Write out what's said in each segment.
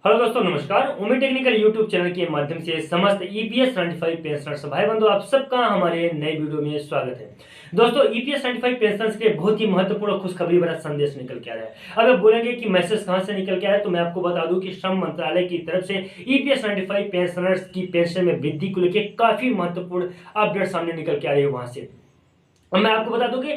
Hello दोस्तों, नमस्कार। उम्मीद टेक्निकल यूट्यूब चैनल के माध्यम से समस्त ईपीएस 95 पेंशनर्स भाई बंधु आप सबका हमारे नए वीडियो में स्वागत है। दोस्तों, ईपीएस 95 पेंशनर्स के बहुत ही महत्वपूर्ण खुशखबरी भरा संदेश निकल के आ रहा है। अब आप बोलेंगे कि मैसेज कहां से निकल के आया, तो मैं आपको बता दूं कि श्रम मंत्रालय की तरफ से ईपीएस 95 पेंशनर्स की पेंशन में वृद्धि को लेकर काफी महत्वपूर्ण अपडेट सामने निकल के आ रही है वहां से। और मैं आपको बता दूं कि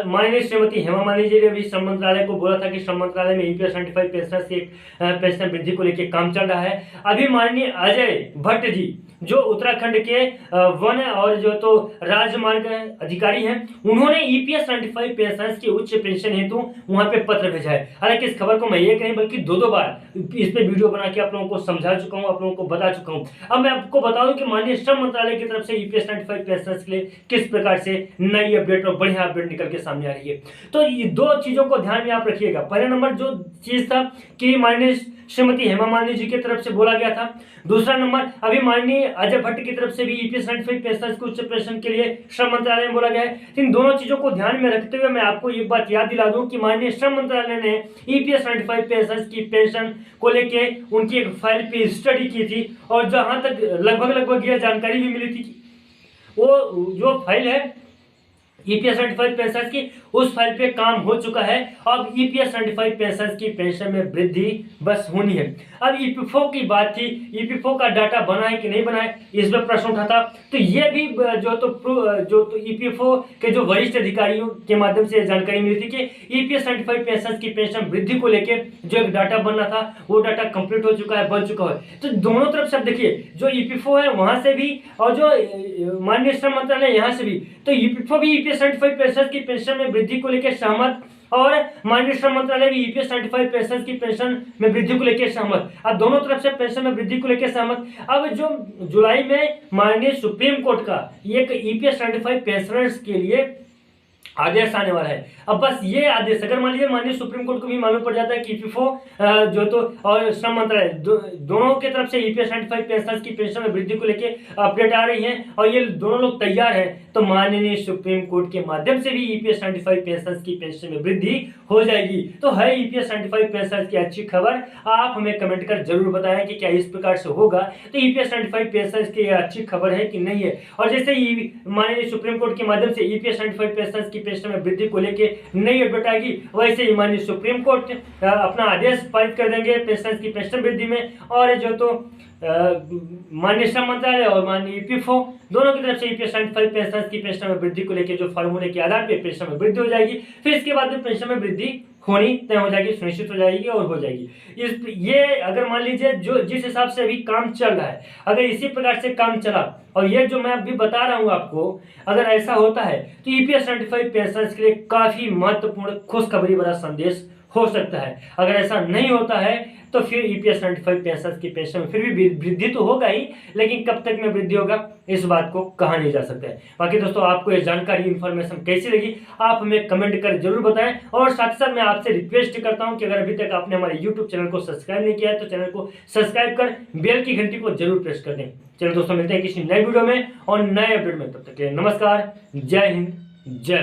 माननीय श्रीमती हेमा मालिनी जी ने भी श्रम मंत्रालय को बोला था कि श्रम मंत्रालय में ईपीएस 95 पेंशन की पेंशन वृद्धि को लेकर काम चल रहा है। अभी माननीय अजय भट्ट जी जो उत्तराखंड के वन और जो तो राजमार्ग अधिकारी हैं, उन्होंने ईपीएस 95 पेंशन की उच्च पेंशन हेतु वहां पे पत्र भेजा है। हालांकि इस खबर को मैं ये कहीं बल्कि दो बार इस पे वीडियो बना के आप लोगों को समझा चुका हूं, आप लोगों को बता चुका हूं। अब मैं आपको बताऊं कि माननीय श्रम मंत्रालय की तरफ से ईपीएस 95 पेंशन के लिए किस प्रकार से नई अपडेट और बढ़िया अपडेट निकल के सामने आ रही है। तो ये दो चीजों को ध्यान में आप रखिएगा। पहला नंबर जो चीज था कि माननीय श्रीमती हेमा मालिनी जी की तरफ से बोला गया था। दूसरा नंबर अभी माननीय अजय भट्ट की तरफ से भी ईपीएस 95 पेंशन को उच्च पेंशन के लिए श्रम मंत्रालय में बोला गया है। इन दोनों चीजों को ध्यान में रखते हुए मैं आपको एक बात याद दिला दूं कि माननीय श्रम मंत्रालय ने ईपीएस 95 पेंशन की पेंशन को लेके उनकी एक फाइल पे स्टडी की थी और जहां तक लगभग यह जानकारी भी मिली थी कि वो जो फाइल है ईपीएस 95 पेंशन की, उस फाइल पे काम हो चुका है। अब ईपीएस 95 पेंशन की पेंशन में वृद्धि बस होनी है। अब ईपीएफओ की बात थी, ईपीएफओ का डाटा बना है कि नहीं बना है, इस पर प्रश्न उठा था। तो ये भी जो ईपीएफओ के जो वरिष्ठ अधिकारियों के माध्यम से जानकारी मिली थी कि ईपीएस 95 पेंशन की पेंशन वृद्धि को लेकर जो एक डाटा बनना था वो डाटा कंप्लीट हो चुका है, बन चुका है। तो दोनों तरफ से आप देखिए, जो ईपीएफओ है वहां से भी और जो माननीय श्रम मंत्रालय यहाँ से भी, तो ईपीएफओ भी ईपीएस 95 पेंशन की पेंशन में वृद्धि को लेकर सहमत और माननीय श्रम मंत्रालय भी ईपीएस 95 पेंशन की पेंशन में वृद्धि को लेकर सहमत। अब दोनों तरफ से पेंशन में वृद्धि को लेकर सहमत। अब जो जुलाई में माननीय सुप्रीम कोर्ट का एक ईपीएस 95 पेंशनर्स के लिए आदेश आने वाला है। अब बस ये आदेश अगर मान लीजिए माननीय सुप्रीम कोर्ट को भी मालूम पड़ जाता है कि ईपीएफओ जो तो और श्रम मंत्रालय दोनों की तरफ से ईपीएस 95 पेंशन की पेंशन में वृद्धि को लेकर अपडेट आ रही है और ये दोनों लोग तैयार हैं, तो माननीय सुप्रीम कोर्ट के माध्यम से भी ईपीएस 95 पेंशन की पेंशन में वृद्धि हो जाएगी। तो है ईपीएस 95 पेंशन की अच्छी खबर। आप हमें कमेंट कर जरूर बताएं कि क्या इस प्रकार से होगा, तो ईपीएस 95 पेंशन की अच्छी खबर है कि नहीं है। और जैसे ही माननीय सुप्रीम कोर्ट के माध्यम से ईपीएस 95 पेंशन की पेंशन में वृद्धि को लेकर नई अपडेट आएगी, वैसे ही माननीय सुप्रीम कोर्ट अपना आदेश पारित कर देंगे पेंशन की पेंशन वृद्धि में। और जो तो माननीय श्रम मंत्रालय और माननीय ईपीएफओ दोनों की तरफ से ईपीएस 95 पेंशन की पेंशन में वृद्धि को लेकर जो फार्मूले के आधार पर पेंशन में वृद्धि हो जाएगी, फिर इसके बाद में पेंशन में वृद्धि होनी तय हो जाएगी, सुनिश्चित हो जाएगी और हो जाएगी। ये अगर मान लीजिए जो जिस हिसाब से अभी काम चल रहा है, अगर इसी प्रकार से काम चला और ये जो मैं अभी बता रहा हूं आपको, अगर ऐसा होता है तो ईपीएस 95 पेंशन के लिए काफी महत्वपूर्ण खुशखबरी भरा संदेश हो सकता है। अगर ऐसा नहीं होता है तो फिर ईपीएस 95 पेंशन की पेंशन में फिर भी वृद्धि तो होगा ही, लेकिन कब तक में वृद्धि होगा इस बात को कहा नहीं जा सकता है। बाकी दोस्तों, आपको ये जानकारी इंफॉर्मेशन कैसी लगी आप हमें कमेंट कर जरूर बताएं। और साथ ही साथ मैं आपसे रिक्वेस्ट करता हूं कि अगर अभी तक आपने हमारे यूट्यूब चैनल को सब्सक्राइब नहीं किया है तो चैनल को सब्सक्राइब कर बेल की घंटी को जरूर प्रेस कर दें। चलो दोस्तों, मिलते हैं किसी नए वीडियो में और नए अपडेट में। तब तक के लिए नमस्कार, जय हिंद, जय।